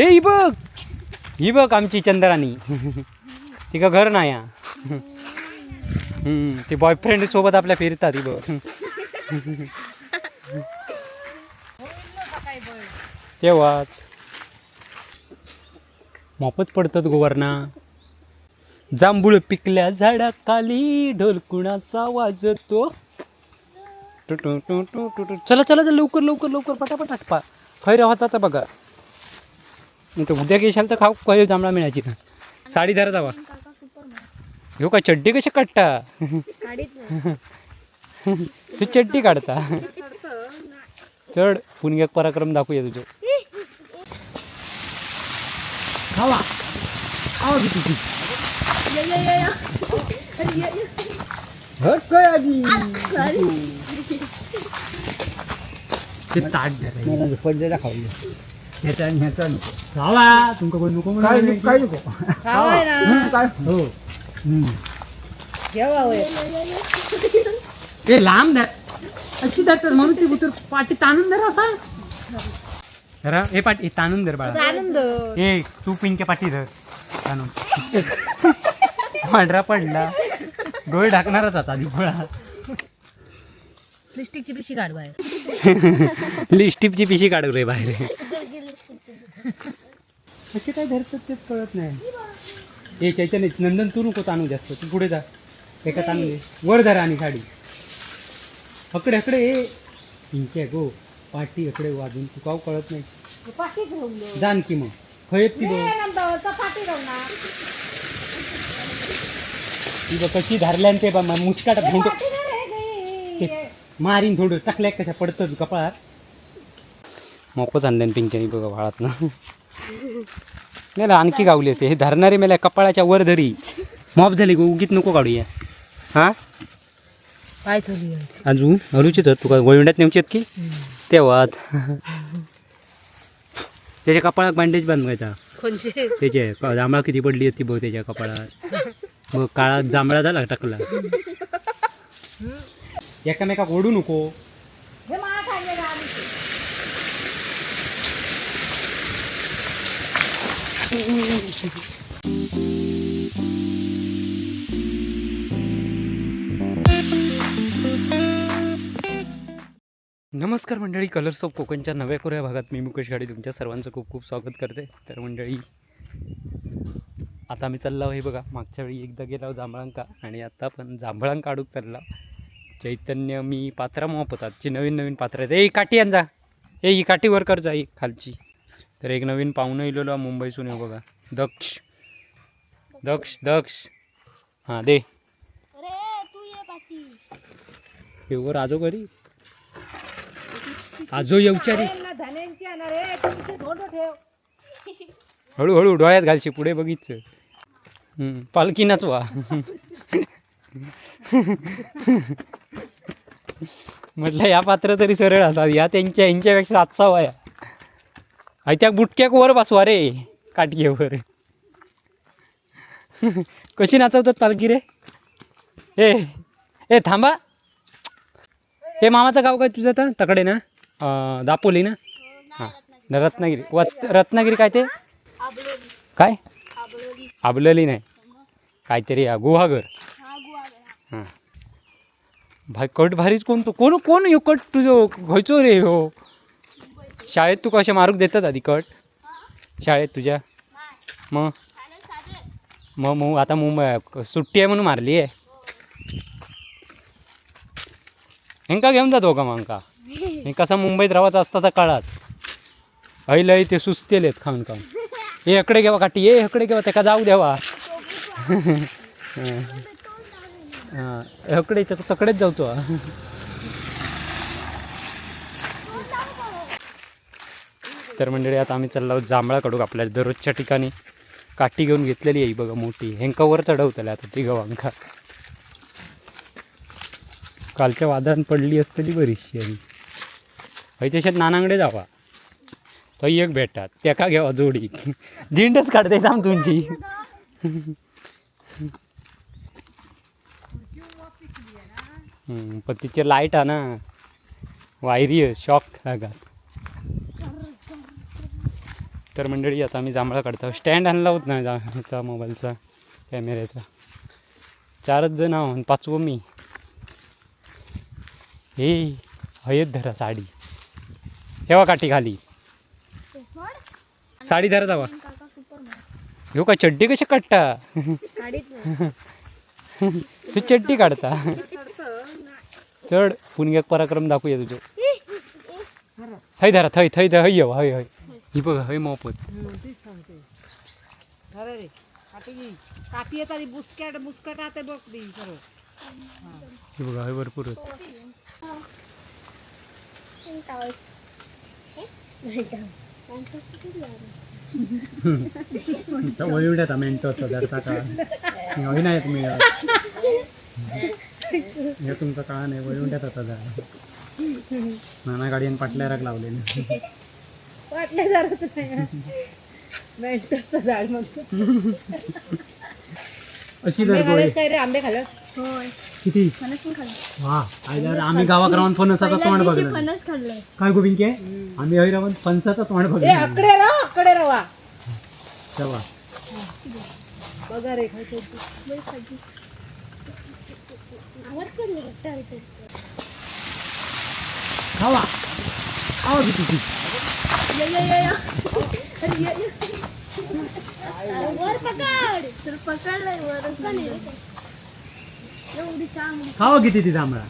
ए ही बघ आमची चंद्राणी. तिका घर नाही हा. ती बॉयफ्रेंड सोबत आपल्या फिरतात ही बघ. तेव्हाच मोफत पडतात गोवरना. जांभूळ पिकल्या झाडाखाली ढोल कुणाचा वाजतो. चला चला लवकर लवकर लवकर पटापट असपा खैर वाचाचा बघा. उद्या घेशाल तर खाऊ काही जांभळा मिळायची ना. साडी धरा जावा. हो का चड्डी कशी काढता. तू चड्डी काढता. चढ पुणग्याक पराक्रम दाखवूया तुझं. खावा खावा किती ते ताट पडलेला खाऊ ह्याचा ह्याचा नको खावा. तुमका कोण नको काय नको काय हो ते लांब धर अशी धरतात म्हणून ती बुतर पाठी ताणून धर असा. धरा हे पाठी ताणून धर बाळा. ए तू पिंक्या पाठी धर ताणून. पांढरा पडला डोळे ढाकणारच आता आधी फळा. लिपस्टिकची पिशी काढ बाहेर. लिपस्टिकची पिशी काढू रे बाहेर. कसे काय धरतात तेच कळत नाही. ए चैतन्य नंदन तू नको ताणू जास्त. तू पुढे जा. एका ताणू दे वर धरा आणि साडी हकडे हकडे. ए पिंक्या गो पाठी हकडे वाजून तू काव कळत नाही. जाण की मग खयत ती बघ कशी धरल्यान ते बा मुसकाट मारीन थोडं टाकल्या कशा पडतं कपाळात. मोकच आणल्यान पिंक्यानी बघा भाळात ना. नाही आणखी गावली असते हे धरणारे मेल्या कपाळाच्या वर धरी. मॉप झाली गो उगीत नको काढूया. हा काय चालू अजून हरुचीच तुका गोविंडात नेमचेत की तेव्हा त्याच्या कपाळात बँडेज बांधायचा. त्याचे जांभळा किती पडली होती बघ त्याच्या कपाळात. मग काळात जांभळा झाला टाकला. एकामेकाक ओढू नको. नमस्कार मंडळी, कलर्स ऑफ कोकणच्या नव्या कोऱ्या भागात मी मुकेश गाडी तुमच्या सर्वांचं खूप खूप स्वागत करते. तर मंडळी आता आम्ही चाललो हे बघा. मागच्या वेळी एकदा गेलो जांभळांका आणि आता पण जांभळांका काढूक चालला. चैतन्य मी पात्रा मोहपत आजची नवीन नवीन पात्र आहेत. ए काठी आण जा. ए ही काठी वर कर जा एक खालची. तर एक नवीन पाहुणं इलेलो मुंबईसून हे बघा. दक्ष दक्ष दक्ष हां दे हे वर आजो घरी आजो येऊचारी. हळूहळू डोळ्यात घालशी पुढे बघितच. पालखी नाचवा. म्हटलं या पात्र तरी सरळ असा. या यांच्यापेक्षा आजचा या आई त्या बुटक्याक वर बसवा रे काटकीवर. कशी नाचवतात पालखी रे. ए ए थांबा. हे मामाचं गाव काय तुझं तर तकडे ना दापोली ना. हां रत्नागिरी रत्नागिरी काय ते काय आबलोली नाही काहीतरी गुहागर. हां भाई कट भारीच कोण तो कोण कोण यो कट तुझं खयचो रे हो. शाळेत तू कसे मारूक देतात आधी कट शाळेत तुझ्या. मग मग मग आता मुंबई सुट्टी आहे म्हणून मारली आहे. हेंका घेऊन जातो का मग हे कसा मुंबईत राहत असता त्या काळात लय ते सुचतेलेत खाऊन खाऊन. हे हकडे घेवा काठी. हे हकडे घेवा त्याका जाऊ द्यावा. हां हकडे तकडेच जाऊतो. तर मंडळी आता आम्ही चाललो जांभळा काढू. आपल्या दररोजच्या ठिकाणी काठी घेऊन घेतलेली आहे बघा मोठी. हेंका वर चढवतले आता ती गवांका. कालच्या वादळात पडली असतली बरीचशी. आणि त्याच्यात नानांकडे जावा थंय एक भेटतात त्याका घ्यावा जोडी. दिंडच काढते थांब तुमची. पण तिचे लाईट हा ना वायरी शॉक लागात. तर मंडळी आता आम्ही जांभळा काढतो. स्टँड आणला होत नाही ह्याचा मोबाईलचा कॅमेऱ्याचा. 4च जण आहो आणि 5वं मी. हे हयत धरा साडी ठेवा काठी खाली. साडी धरा जावा. ह्यो का चड्डी कशी काढता? तू चड्डी काढता. चढ पुणग्याक पराक्रम दाखवूया तुझं. थंय धरा थंय थंय हय येव हय हय. ही बघ हय मोफत. काठी येतात बुसकट बुसकट आता बघ ती सर्व. ही बघा हय भरपूर वळवड्यात मेंटो धरता का हय नाही तुम्ही हे तुमचा काळ नाही वळवड्यात आता जा नाना गाडीन पाटल्याराक लावलेली वाटल्या जराच नाही मेंटोचं झाड मग. अशी आंबे धर खाल्लेस काय रे? आंबे खाल्लेस? होय किती फणस पण खाल्लं. वा आम्ही गावात राहून फणसाचं तोंड बघलं. फणस खाल्लं. काय गोबिंके आम्ही हय राहून फणसाचं तोंड ए बघलं. अकडे रवा तेव्हा बघा रे खायचं. आवडतं नाही वाटतं. खावा खावा किती वर पकड तर पकडलंय वर एवढी चांगली. खावा किती ती जांभळा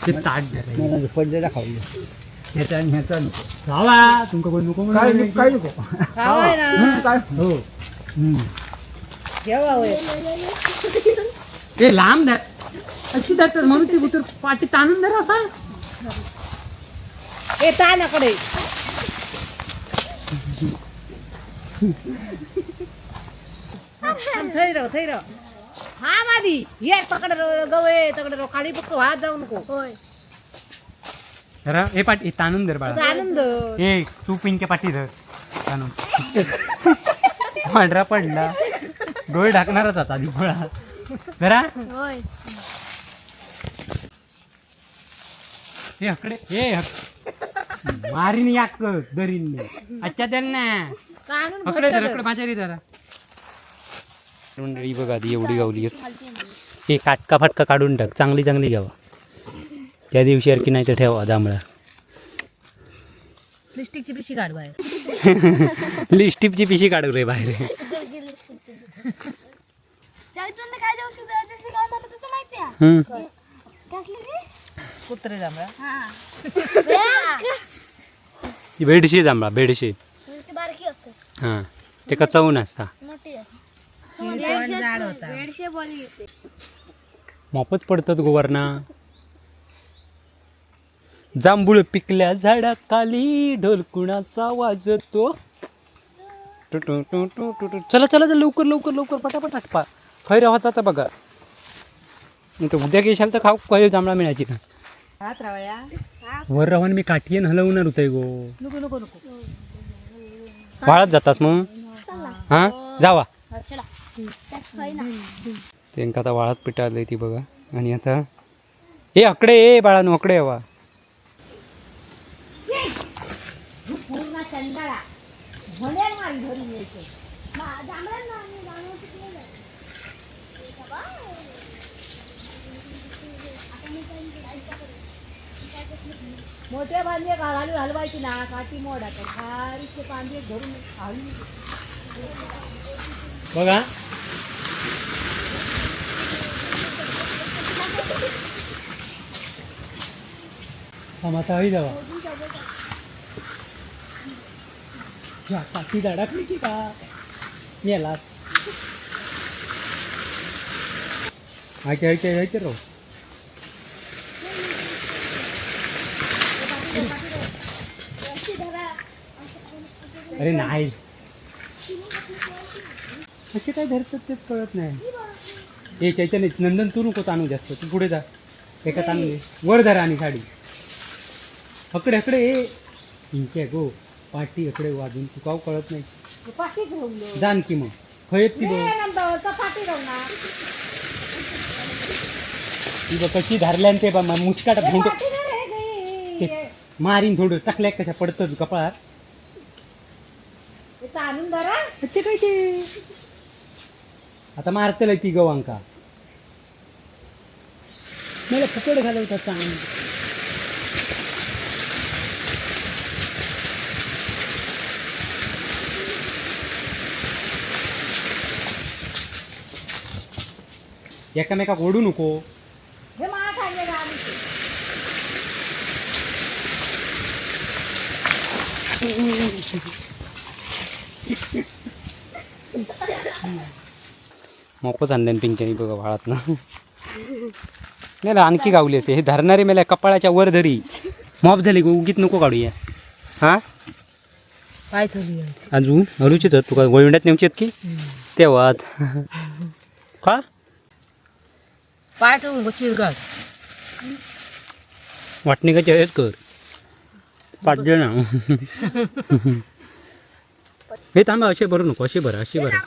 ते ताट पडलेला खाऊ ह्याचा आणि ह्याचा नको खावा तुमका कोण नको काय नको खावाय ना. हो जेवा होय. ते लांब धर अशी धरतात म्हणून ती बुतर पाठी ताणून धर असा. ए तान अकडे थंय राव. हा मादी ये पकड गवे तकडे राव. खाली फक्त वाहत जाऊ नको. होय जरा हे पाठी ताणून धर बाळा. आनंद ए तू पिंके पाठी धर ताणून पांढरा पडला डोळे ढाकणारच आता आधी फळा जरा होय हे हकडे हे मारीन याक दरीन अच्छा त्याला ना कानून हकडे धर हकडे माझ्या रे जरा मंडळी बघा आधी एवढी गावली हे काटका फाटका काढून टाक चांगली चांगली घ्यावा त्या दिवशी की नाही तर ठेवा जांभळा. लिस्टिकची पिशी काढ बाहेर. लिस्टिपची पिशी काढू रे बाहेर. त्यातून काय जाऊ शकतो काय म्हणत होतं माहिती आहे कसली ती कुत्रे जांभळा. हा ही बेडशी जांभळा बेडशी ती बारकी असते हां ते कचावून असता मोठी आहे. झाड होता. बेडशे बोली येते. मोफत पडतात गोवरना. जांभूळ पिकल्या झाडाखाली ढोल कुणाचा वाजतो. चला चला लवकर लवकर लवकर पटापट पा खैर व्हायचा तर बघा नाही तर उद्या घेशाल तर खाऊ खैर जांभळा मिळायची का. हात रावया. वर राहून मी काठीन हलवणार होते गो. नको नको नको. वाळत जातास मग हां जावा चला त्यात खाई ना. त्यांका आता वाळत पिटाळलंय ती बघा. आणि आता हे अकडे ए बाळानो अकडे हवा पूर्ण चंडाळा भल्यान मारी धरून यायचं. मोठ्या बांधे घालून हलवायची ना काठी मोड आता खारीचे बांधे धरून हलवून बघा आता हवी जावा काठी धडकली की का मेला ऐके राहू. अरे नाही असे काय धरतात तेच कळत नाही. हे चैतन्य नंदन तू नको ताणू जास्त तू पुढे जा एका ताणू दे वर धरा आणि साडी हकडे हकडे हे इंके गो पाठी हकडे वाजून तू काव कळत नाही. पाठी घेऊन जाण की मग खयत ती बघ पाठी घेऊन ना ती बघ कशी धरल्यान ते बा मुस्काट भेंट मारीन थोडं टाकल्या कशा पडतं कपाळात ते आणून धरा. ते काय ते आता मारतेल ती गवांका मला फुकट घालवतात चांगली. एकामेकाक ओढू नको. हे मला खाल्ले का आम्ही ते. मोपच आणल्यान पिंक्यानी बघा वाळात ना मला आणखी गावली असते हे धरणारे मला कपाळाच्या वर धरी मॉप झाली उगीत नको काढूया. हा काय चालू अजून अरुचीच तुका वळवण्यात नेमची आहेत की तेव्हा का पाय ठेवून गो चिरगाट. वाटणे का चेहऱ्यात कर पाच जण हे थांबा असे भरू नको असे भरा असे भरा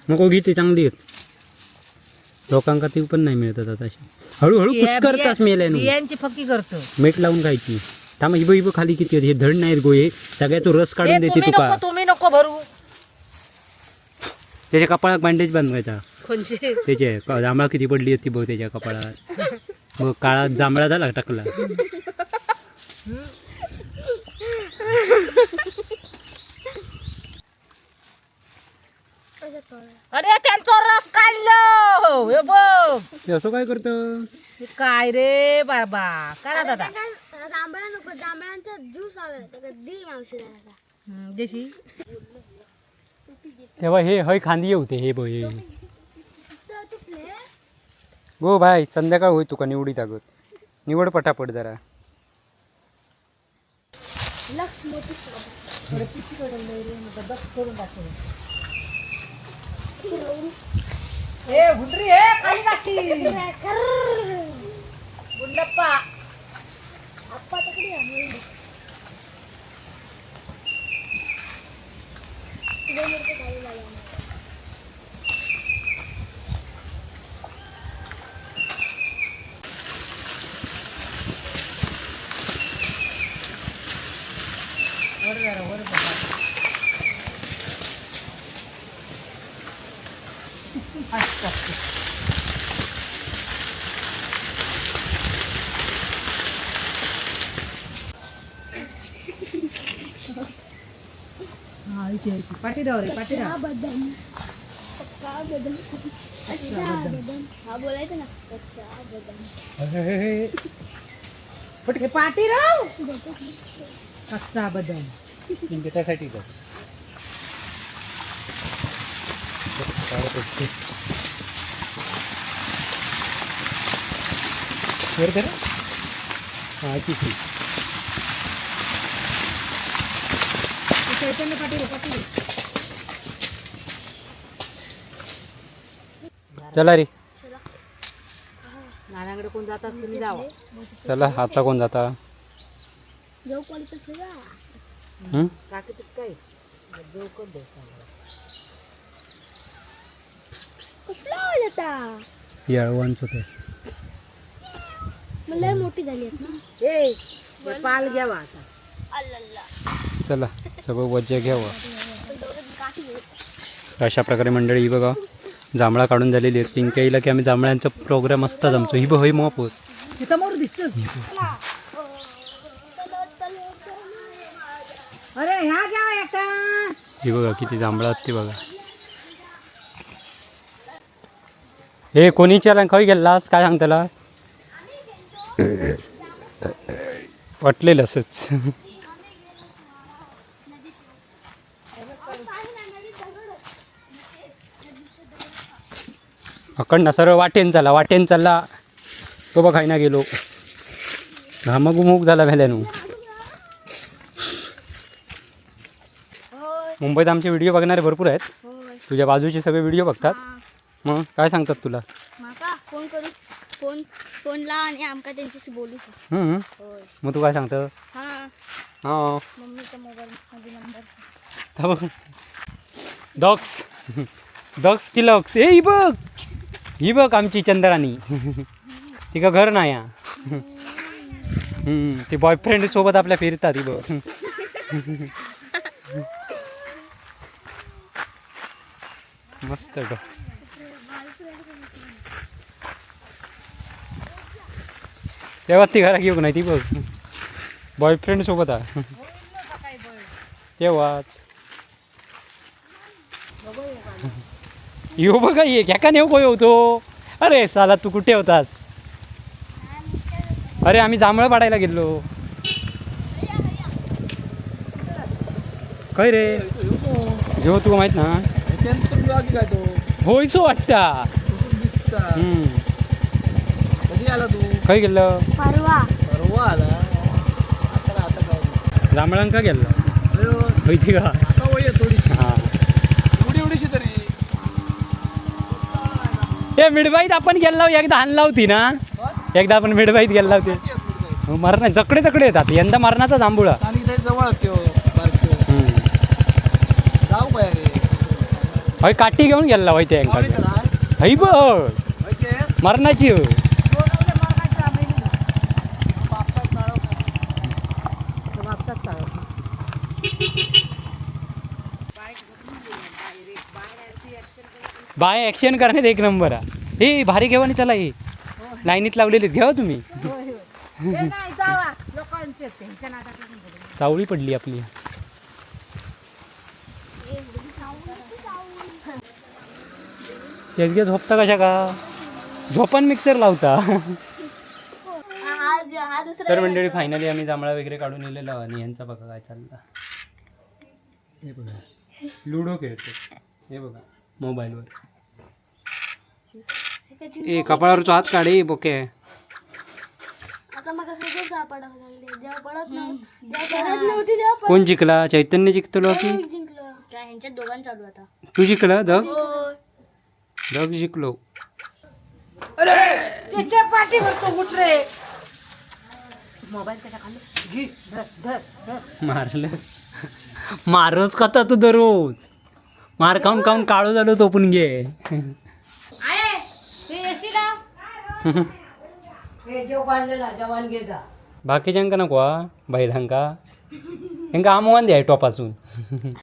नको घे ते चांगली आहेत लोकांका ती पण नाही मिळतात आता अशी हळूहळू कुस्करताच मेलाय ना बियांची फक्की करतो. मीठ लावून खायची. थांबा हिबो हिबो खाली किती होती हे धड नाही गोये सगळ्या तो रस काढून देते तुका. तुम्ही नको भरू. त्याच्या कपाळात बँडेज बांधवायचा कोणचे त्याचे जांभळा किती पडली होती बघ त्याच्या कपाळात मग काळात जांभळा झाला टाकला. अरे त्यांचा रस काढलो हे बघ. ते असं काय करतं हे काय रे बाबा करा दादा. जांभळा नको जांभळांचा ज्यूस आलाय दी मावशी जशी तेव्हा हे हय खांदी होते हे बघ हे गो भाई संध्याकाळ होई तुका निवडी तागत निवड पटापट जरा. हे गुंडरी हे खाली काशी गुंडप्पा आप्पा तकडी आहे पाटीराव रे पाटीराव. बदाम कच्चा बदाम कच्चा बदाम हा बोलायचं ना कच्चा बदाम हे पाटीराव कच्चा बदाम त्यासाठी हा किती चैतन्य पाटील पाटील. चला रे नानाकडे कोण जातात तुम्ही जावा. चला आता कोण जाता जाऊ कॉलेजचा फिरा राखीत काय देव कोण देव कसला आवाज येता येळवणच होते मला मोठी झाली आहेत ना ए पाल घ्यावा आता. अल्ला चला सगळं वज्ज घ्यावं. अशा प्रकारे मंडळी ही बघा जांभळा काढून झालेली आहेत. पिंक्याईला की आम्ही जांभळ्यांचा प्रोग्राम असतात आमचं ही बघ मॉप होत तिथं मोर दिसत. अरे ह्या घ्या एका ही बघा किती जांभळा आहेत ते बघा. हे कोणीच्या खंय गेलास काय सांग त्याला वाटलेलं असंच. अखंड सरळ वाटेन चालला तो बघ खायना गेलो घामाघुमूक झाला भेल्यानू. मुंबईत आमचे व्हिडिओ बघणारे भरपूर आहेत. तुझ्या बाजूचे सगळे व्हिडिओ बघतात. मग काय सांगतात तुला माका फोन करू फोन ला आणि आमका त्यांच्याशी बोलूच. मग तू काय सांगतं हां हां मम्मीचा मोबाईल मध्ये नंबर डॉक्स किलॉक्स ए ही बघ आमची चंद्राणी तिका घर नाही ती बॉयफ्रेंड सोबत आपल्या फिरतात ती बघ. मस्त ग. तेव्हा ती घरा घेऊ नाही ती बघ बॉयफ्रेंड सोबत आहे तेव्हा. येऊ बघा ये घ्या का नेऊ कोय होतो. अरे साला तू कुठे होतास. अरे आम्ही जांभळं पाडायला गेलो. काय रे घेऊ तुला माहित ना होयचो वाटता. खय गेलं परवा जांभळांका गेलं माहिती का. हा हे मिडबाईत आपण गेलो एकदा आणला होती ना. एकदा आपण मिडबाईत गेला होती मरणा जकडे तकडे येतात यंदा मरणाचा जांभुळा. हय काठी घेऊन गेला होय ते हई बघ मरणाची. बाय ॲक्शन करण्यात एक नंबर आहे. हे भारी घेवा आणि चला हे लाईनीत लावलेली घ्यावा तुम्ही. सावळी पडली आपली. तेच झोपता कशा का झोपण मिक्सर लावता. तर मंडळी फायनली आम्ही जांभळा वगैरे काढून नेलेलो आणि यांचा बघा काय चाललं. हे बघा लुडो खेळतो. हे बघा मोबाईलवर. ए कपाळावरचा हात काढे बोके. कोण जिंकला. चैतन्य जिंकतलो की तू जिंकला. दग जिंकलो. त्याच्या पाठीवर तो उठ रे. मोबाईल त्याच्या खाली घे धर. मारलं मारच खाता तू दररोज. मार खाऊन खाऊन काळू झालो तो पण घे. बाकीच्यांका नको बैलांका यांका आमवान द्या टॉपासून.